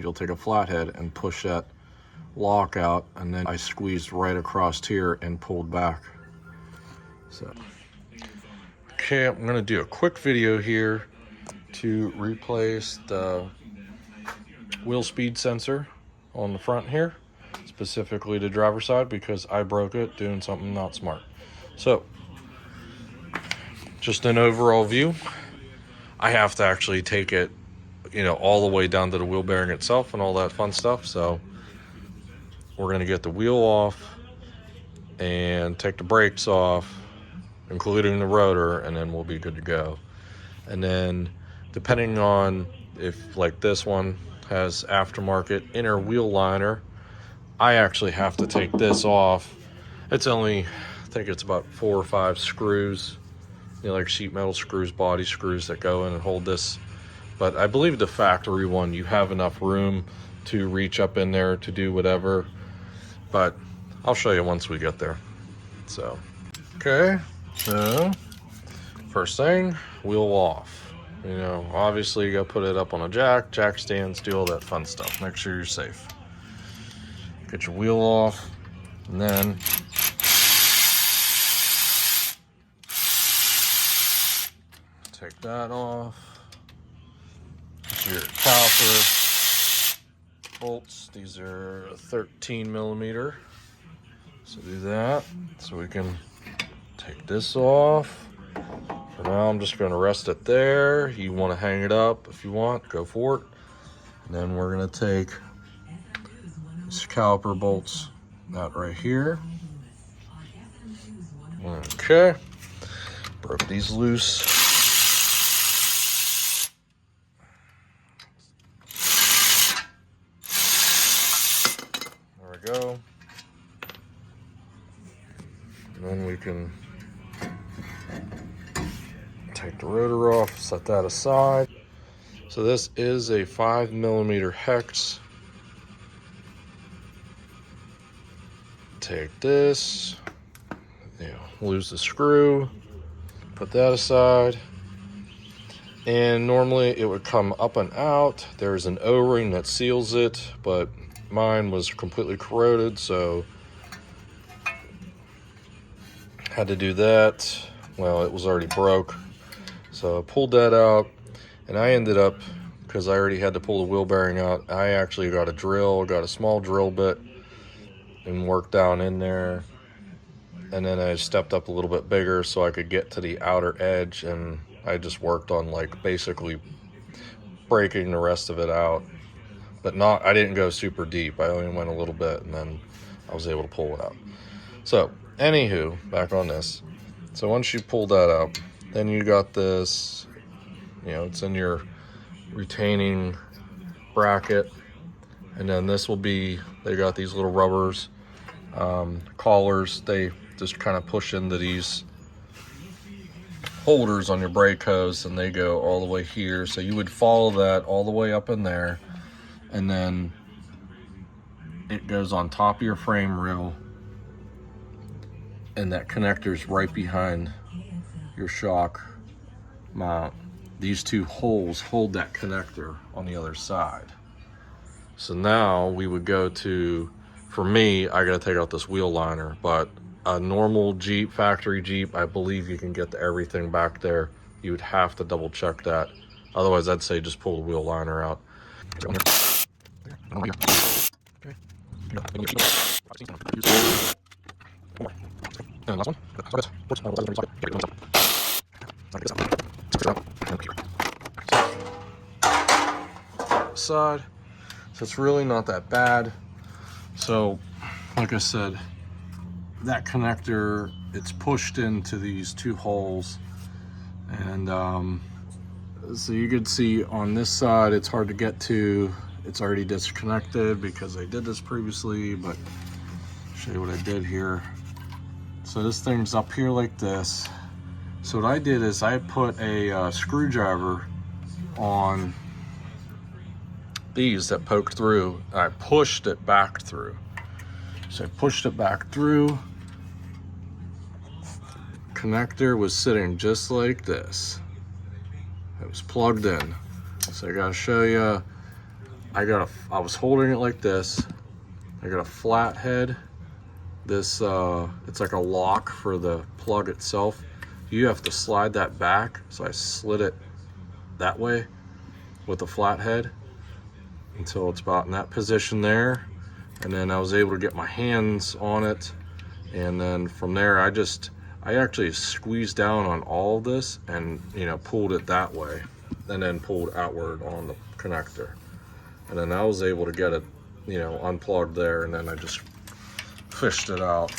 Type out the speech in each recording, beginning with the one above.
You'll take a flathead and push that lock out, and then I squeezed right across here and pulled back. So, okay, I'm gonna do a quick video here to replace the wheel speed sensor on the front here, specifically the driver's side, because I broke it doing something not smart. So, just an overall view. I have to actually take it, you know, all the way down to the wheel bearing itself and all that fun stuff. So we're gonna get the wheel off and take the brakes off, including the rotor, and then we'll be good to go. And then depending on if, like this one has aftermarket inner wheel liner, I actually have to take this off. It's only, I think it's about 4 or 5 screws, you know, like sheet metal screws, body screws that go in and hold this. But I believe the factory one, you have enough room to reach up in there to do whatever. But I'll show you once we get there. So, okay, so first thing, wheel off. You know, obviously you gotta put it up on a jack stands, do all that fun stuff. Make sure you're safe. Get your wheel off, and then take that off. Get your caliper bolts. These are 13 millimeter. So do that. So we can take this off. For now, I'm just going to rest it there. You want to hang it up if you want, go for it. And then we're going to take these caliper bolts, that right here. Okay. Broke these loose. There we go. And then we can take the rotor off, set that aside. So this is a 5 millimeter hex. Take this, you know, lose the screw, put that aside. And normally it would come up and out. There's an O-ring that seals it, but mine was completely corroded, so had to do that. Well, it was already broke. So I pulled that out, and I ended up, because I already had to pull the wheel bearing out, I actually got a drill, got a small drill bit, and worked down in there. And then I stepped up a little bit bigger so I could get to the outer edge, and I just worked on like basically breaking the rest of it out. But not, I didn't go super deep. I only went a little bit, and then I was able to pull it out. So, anywho, back on this. So once you pull that out, then you got this, you know, it's in your retaining bracket. And then this will be, they got these little rubbers, collars. They just kind of push into these holders on your brake hose, and they go all the way here. So you would follow that all the way up in there, and then it goes on top of your frame rail, and that connector's right behind your shock mount. These two holes hold that connector on the other side. So now we would go to, for me, I gotta take out this wheel liner, but a normal Jeep, factory Jeep, I believe you can get everything back there. You would have to double check that. Otherwise, I'd say just pull the wheel liner out. Side. So it's really not that bad. So, like I said, that connector, it's pushed into these two holes, and so you could see on this side it's hard to get to. It's already disconnected because I did this previously, but I'll show you what I did here. So this thing's up here like this. So what I did is I put a screwdriver on these that poked through, and I pushed it back through. So I pushed it back through. Connector was sitting just like this. It was plugged in. So I gotta show you I was holding it like this. I got a flat head. This, it's like a lock for the plug itself. You have to slide that back. So I slid it that way with the flat head until it's about in that position there. And then I was able to get my hands on it. And then from there, I actually squeezed down on all of this and, you know, pulled it that way and then pulled outward on the connector. And then I was able to get it, you know, unplugged there, and then I just fished it out.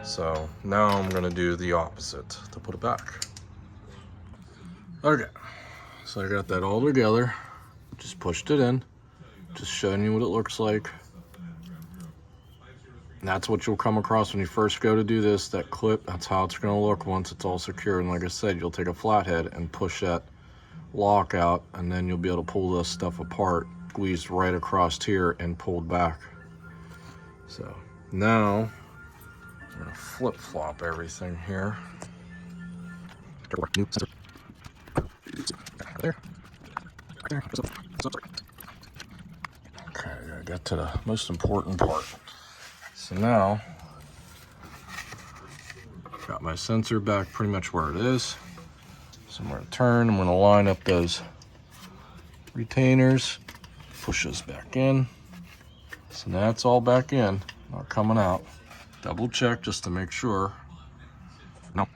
So now I'm gonna do the opposite to put it back. Okay, so I got that all together. Just pushed it in, just showing you what it looks like. And that's what you'll come across when you first go to do this, that clip. That's how it's gonna look once it's all secure. And like I said, you'll take a flathead and push that lock out, and then you'll be able to pull this stuff apart, squeezed right across here and pulled back. So now I'm gonna flip-flop everything here. Okay, I got to the most important part. So now got my sensor back pretty much where it is. So I'm gonna turn, I'm gonna line up those retainers, push those back in. So now it's all back in, not coming out. Double check just to make sure. No,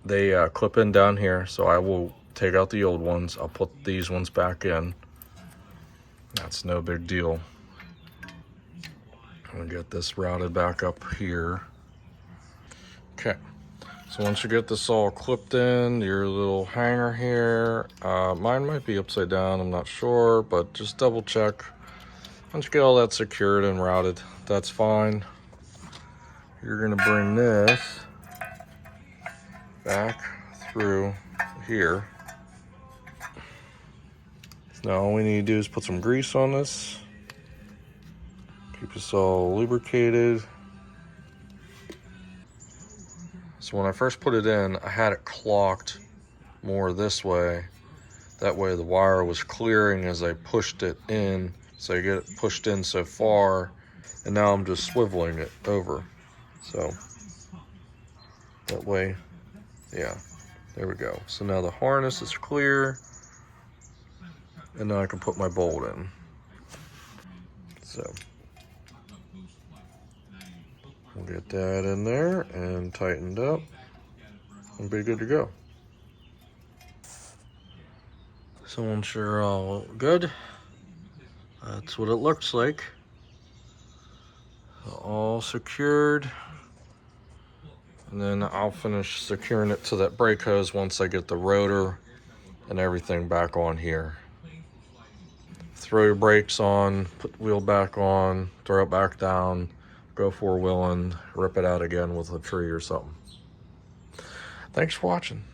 they clip in down here, so I will take out the old ones. I'll put these ones back in. That's no big deal. I'm gonna get this routed back up here. Okay, so once you get this all clipped in, your little hanger here, mine might be upside down, I'm not sure, but just double check. Once you get all that secured and routed, that's fine. You're gonna bring this back through here. So now all we need to do is put some grease on this. Keep this all lubricated. So when I first put it in, I had it clocked more this way. That way the wire was clearing as I pushed it in. So I get it pushed in so far, and now I'm just swiveling it over. So that way, yeah, there we go. So now the harness is clear, and now I can put my bolt in. So we'll get that in there and tightened up and be good to go. So once you're all good, that's what it looks like. All secured. And then I'll finish securing it to that brake hose once I get the rotor and everything back on here. Throw your brakes on, put the wheel back on, throw it back down, go four-wheeling, rip it out again with a tree or something. Thanks for watching.